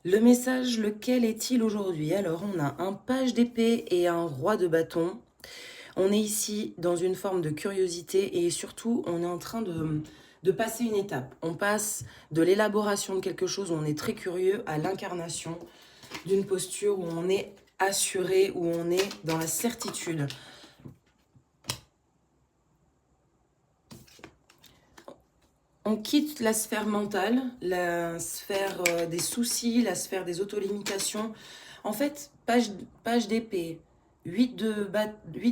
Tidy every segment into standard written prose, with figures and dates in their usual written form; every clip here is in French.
Le message, lequel est-il aujourd'hui? Alors, on a un page d'épée et un roi de bâton. On est ici dans une forme de curiosité et surtout, on est en train de passer une étape. On passe de l'élaboration de quelque chose où on est très curieux à l'incarnation d'une posture où on est assuré, où on est dans la certitude. On quitte la sphère mentale, la sphère des soucis, la sphère des autolimitations. En fait, page d'épée, 8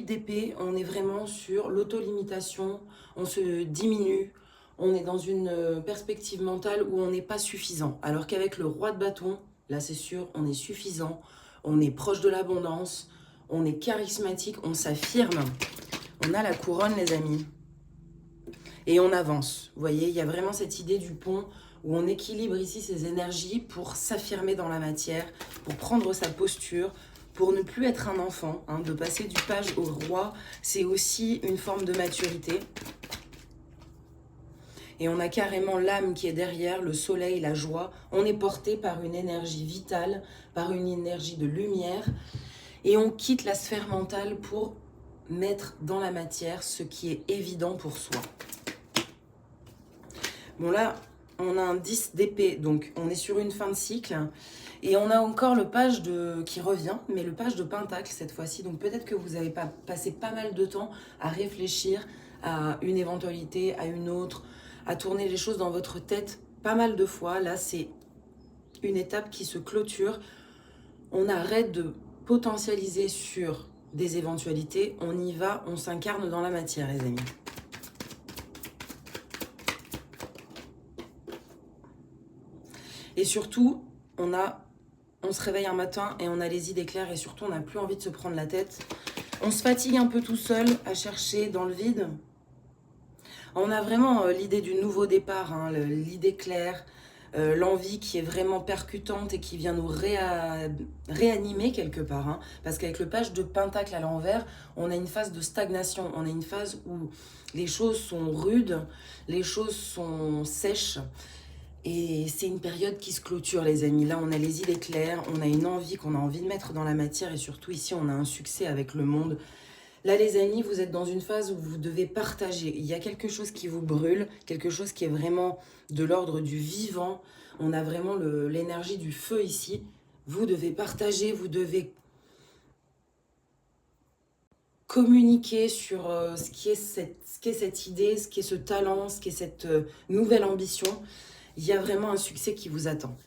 d'épée, on est vraiment sur l'autolimitation, on se diminue, on est dans une perspective mentale où on n'est pas suffisant. Alors qu'avec le roi de bâton, là c'est sûr, on est suffisant, on est proche de l'abondance, on est charismatique, on s'affirme. On a la couronne, les amis. Et on avance. Vous voyez, il y a vraiment cette idée du pont où on équilibre ici ses énergies pour s'affirmer dans la matière, pour prendre sa posture, pour ne plus être un enfant. De passer du page au roi, c'est aussi une forme de maturité. Et on a carrément l'âme qui est derrière, le soleil, la joie. On est porté par une énergie vitale, par une énergie de lumière. Et on quitte la sphère mentale pour mettre dans la matière ce qui est évident pour soi. Bon là, on a un 10 d'épée, donc on est sur une fin de cycle. Et on a encore le page qui revient, mais le page de pentacle cette fois-ci. Donc peut-être que vous avez passé pas mal de temps à réfléchir à une éventualité, à une autre, à tourner les choses dans votre tête pas mal de fois. Là, c'est une étape qui se clôture. On arrête de potentialiser sur des éventualités. On y va, on s'incarne dans la matière, les amis. Et surtout, on se réveille un matin et on a les idées claires et surtout, on n'a plus envie de se prendre la tête. On se fatigue un peu tout seul à chercher dans le vide. On a vraiment l'idée du nouveau départ, l'idée claire, l'envie qui est vraiment percutante et qui vient nous réanimer quelque part. Parce qu'avec le page de pentacle à l'envers, on a une phase de stagnation. On a une phase où les choses sont rudes, les choses sont sèches. Et c'est une période qui se clôture, les amis. Là, on a les idées claires, on a une envie qu'on a envie de mettre dans la matière et surtout ici, on a un succès avec le monde. Là, les amis, vous êtes dans une phase où vous devez partager. Il y a quelque chose qui vous brûle, quelque chose qui est vraiment de l'ordre du vivant. On a vraiment l'énergie du feu ici. Vous devez partager, vous devez communiquer sur ce qui est cette idée, ce qui est ce talent, ce qui est cette nouvelle ambition. Il y a vraiment un succès qui vous attend.